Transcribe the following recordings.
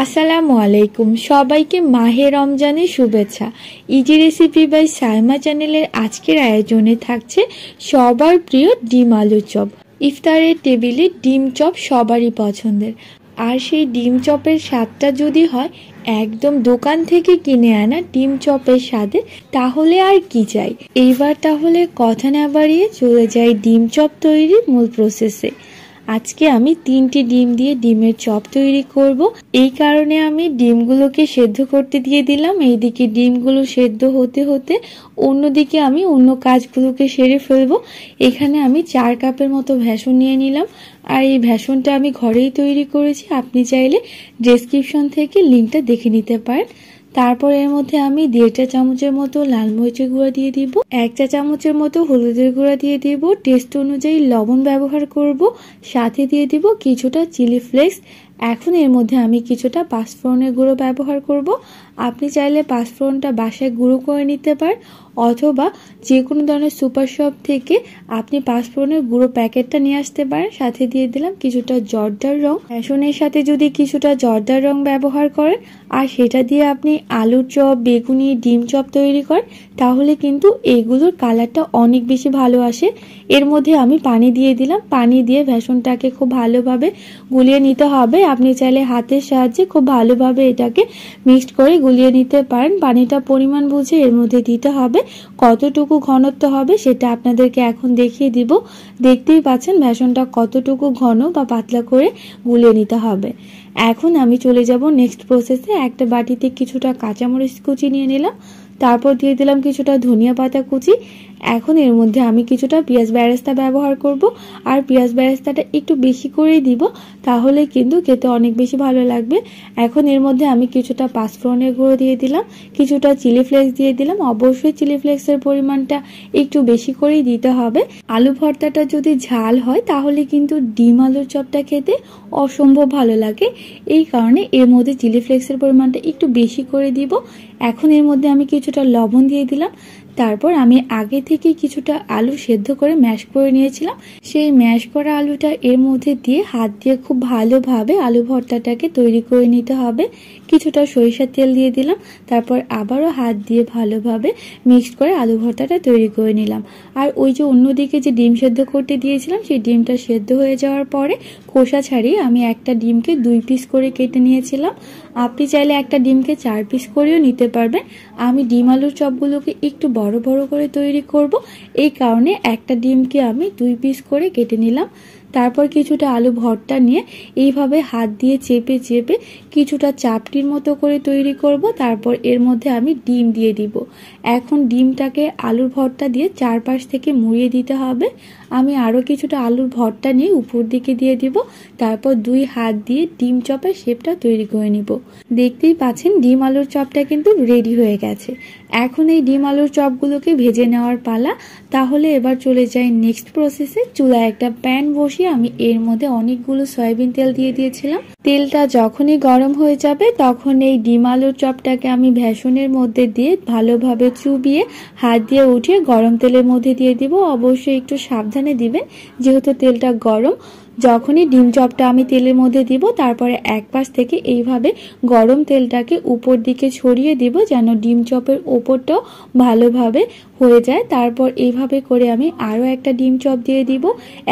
আসসালামু আলাইকুম সবাইকে মাহে রমজানের শুভেচ্ছা। ইজি রেসিপি বাই সাইমা চ্যানেলের আজকের আয়োজনে থাকছে সবার প্রিয় ডিম আলুর চপ। ইফতারের টেবিলে ডিম চপ সবারই পছন্দের, আর সেই ডিম চপের স্বাদটা যদি হয় একদম দোকান থেকে কিনে আনা ডিম চপের স্বাদে, তাহলে আর কি চাই। এইবার তাহলে কথা না বাড়িয়ে চলে যাই ডিম চপ তৈরির মূল প্রসেসে। আজকে আমি 3টি ডিম দিয়ে ডিমের চপ তৈরি করব। এই কারণে আমি ডিমগুলোকে সেদ্ধ করতে দিয়ে দিলাম। এইদিকে ডিমগুলো সেদ্ধ হতে হতে অন্যদিকে আমি অন্য কাজগুলোকে সেরে ফেলবো। এখানে আমি 4 কাপের মতো বেসন নিয়ে নিলাম, আর এই বেসনটা আমি ঘরেই তৈরি করেছি। আপনি চাইলে ডেসক্রিপশন থেকে লিঙ্কটা দেখে নিতে পারেন। তারপর এর মধ্যে আমি 1.5 চা চামচের মতো লাল মরিচের গুঁড়া দিয়ে দিব, 1 চা চামচের মতো হলুদের গুঁড়া দিয়ে দিব, টেস্ট অনুযায়ী লবণ ব্যবহার করব, সাথে দিয়ে দিব কিছুটা চিলি ফ্লেক্স। এখন এর মধ্যে আমি কিছুটা পাঁচফোড়নের গুঁড়ো ব্যবহার করব। আপনি চাইলে পাঁচফোড়নটা বাসায় গুঁড়ো করে নিতে পারেন, অথবা যে কোনো ধরনের সুপার শপ থেকে আপনি পাঁচফোড়নের গুঁড়ো প্যাকেটটা নিয়ে আসতে পারেন। সাথে দিয়ে দিলাম কিছুটা জর্দার রং। বেসনের সাথে যদি কিছুটা জর্দার রং ব্যবহার করেন আর সেটা দিয়ে আপনি আলুর চপ, বেগুনি, ডিম চপ তৈরি করেন, তাহলে কিন্তু এইগুলোর কালারটা অনেক বেশি ভালো আসে। এর মধ্যে আমি পানি দিয়ে দিলাম। পানি দিয়ে বেসনটাকে খুব ভালোভাবে গুলিয়ে নিতে হবে। আপনি চাইলে হাতের সাহায্যে খুব ভালোভাবে এটাকে মিক্সড করে গুলিয়ে নিতে পারেন। পানিটা পরিমাণ বুঝে এর মধ্যে দিতে হবে। কতটুকু ঘনত্ব হবে সেটা আপনাদেরকে এখন দেখিয়ে দিব। দেখতেই পাচ্ছেন বেসনটা কতটুকু ঘন বা পাতলা করে গুলিয়ে নিতে হবে। এখন আমি চলে যাব নেক্সট প্রসেসে। একটা বাটিতে কিছুটা কাঁচামরিচ কুচি নিয়ে নিলাম, তারপর দিয়ে দিলাম কিছুটা ধনিয়া পাতা কুচি। এখন এর মধ্যে আমি কিছুটা পেঁয়াজ বেরেস্তা ব্যবহার করব, আর পেঁয়াজ বেরেস্তাটা একটু বেশি করেই দিব, তাহলে কিন্তু খেতে অনেক বেশি ভালো লাগবে। এখন এর মধ্যে আমি কিছুটা পাঁচফোড়নের গুঁড়ো দিয়ে দিলাম, কিছুটা চিলি ফ্লেক্স দিয়ে দিলাম। অবশ্যই চিলি ফ্লেক্সের পরিমাণটা একটু বেশি করেই দিতে হবে। আলু ভর্তাটা যদি ঝাল হয় তাহলে কিন্তু ডিম আলুর চপটা খেতে অসম্ভব ভালো লাগে। এই কারণে এর মধ্যে চিলি ফ্লেক্সের পরিমাণটা একটু বেশি করে দিব। এখন এর মধ্যে আমি কিছুটা লবণ দিয়ে দিলাম। তারপর আমি আগে থেকে কিছুটা আলু সেদ্ধ করে ম্যাশ করে নিয়েছিলাম, সেই ম্যাশ করা আলুটা এর মধ্যে দিয়ে হাত দিয়ে খুব ভালোভাবে আলু ভর্তাটাকে তৈরি করে নিতে হবে। কিছুটা সরিষার তেল দিয়ে দিলাম, তারপর আবারও হাত দিয়ে ভালোভাবে মিক্সড করে আলু ভর্তাটা তৈরি করে নিলাম। আর ওই যে অন্যদিকে যে ডিম সেদ্ধ করতে দিয়েছিলাম, সেই ডিমটা সেদ্ধ হয়ে যাওয়ার পরে খোসা ছাড়িয়ে আমি একটা ডিমকে 2 পিস করে কেটে নিয়েছিলাম। আপনি চাইলে একটা ডিমকে 4 পিস করেও নিতে পারবেন। আমি ডিম আলুর চপগুলোকে একটু বড় বড় করে তৈরি করব, এই কারণে একটা ডিমকে আমি 2 পিস করে কেটে নিলাম। তারপর কিছুটা আলু ভর্তা নিয়ে এইভাবে হাত দিয়ে চেপে চেপে কিছুটা চাপটির মতো করে তৈরি করব। তারপর এর মধ্যে আমি ডিম দিয়ে দিব। এখন ডিমটাকে আলুর ভর্তা দিয়ে চারপাশ থেকে মুড়িয়ে দিতে হবে। আমি আরও কিছুটা আলুর ভর্তা নিয়ে উপর দিকে দিয়ে দিব। তারপর 2 হাত দিয়ে ডিম চপের শেপটা তৈরি করে নিব। দেখতেই পাচ্ছেন ডিম আলুর চপটা কিন্তু রেডি হয়ে গেছে। এখন এই ডিম আলুর চপগুলোকে ভেজে নেওয়ার পালা। তাহলে এবার চলে যাই নেক্সট প্রসেসে। চুলায় একটা প্যান বসিয়ে আমি এর মধ্যে অনেকগুলো সয়াবিন তেল দিয়ে দিয়েছিলাম। তেলটা যখনই গরম হয়ে যাবে তখন এই ডিম আলুর চপটাকে আমি বেসনের মধ্যে দিয়ে ভালোভাবে চুবিয়ে হাত দিয়ে উঠিয়ে গরম তেলের মধ্যে দিয়ে দিব। অবশ্যই একটু সাবধানে দিবেন, যেহেতু তেলটা গরম। যখনই ডিম চপটা আমি তেলের মধ্যে দিব, তারপরে এক পাশ থেকে এইভাবে গরম তেলটাকে উপর দিকে ছড়িয়ে দিব, যেন ডিম চপের ওপরটাও ভালোভাবে হয়ে যায়। তারপর এইভাবে করে আমি আরও একটা ডিম চপ দিয়ে দিব।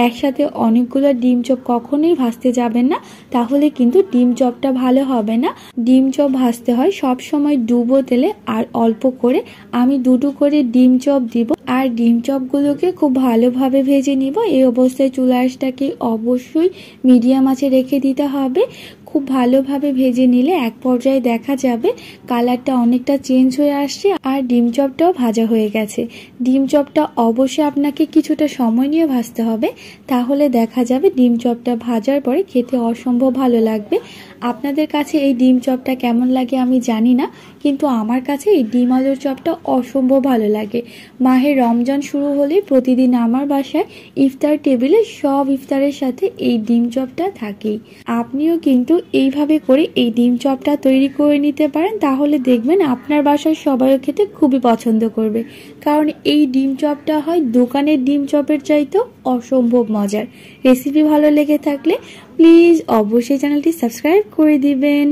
একসাথে অনেকগুলো ডিম চপ কখনোই ভাজতে যাবেন না, তাহলে কিন্তু ডিম চপটা ভালো হবে না। ডিম চপ ভাজতে হয় সব সময় ডুবো তেলে আর অল্প করে। আমি 2টো করে ডিম চপ দিব, আর ডিম চপগুলোকে খুব ভালোভাবে ভেজে নিব। এই অবস্থায় চুলা আঁচটাকে অবশ্যই মিডিয়াম আঁচে রেখে দিতে হবে। খুব ভালোভাবে ভেজে নিলে এক পর্যায়ে দেখা যাবে কালারটা অনেকটা চেঞ্জ হয়ে আসছে, আর ডিম চপটাও ভাজা হয়ে গেছে। ডিম চপটা অবশ্যই আপনাকে কিছুটা সময় নিয়ে ভাজতে হবে, তাহলে দেখা যাবে ডিম চপটা ভাজার পরে খেতে অসম্ভব ভালো লাগবে। আপনাদের কাছে এই ডিম চপটা কেমন লাগে আমি জানি না, কিন্তু আমার কাছে এই ডিম আলুর চপটা অসম্ভব ভালো লাগে। মাহে রমজান শুরু হলে প্রতিদিন আমার বাসায় ইফতার টেবিলে সব ইফতারের সাথে এই ডিম চপটা থাকেই। আপনিও কিন্তু এইভাবে করে এই ডিম চপটা তৈরি করে নিতে পারেন, তাহলে দেখবেন আপনার বাসার সবাইও খেতে খুবই পছন্দ করবে। কারণ এই ডিম চপটা হয় দোকানের ডিম চপের চাইতেও অসম্ভব মজার। রেসিপি ভালো লেগে থাকলে প্লিজ অবশ্যই চ্যানেলটি সাবস্ক্রাইব করে দিবেন।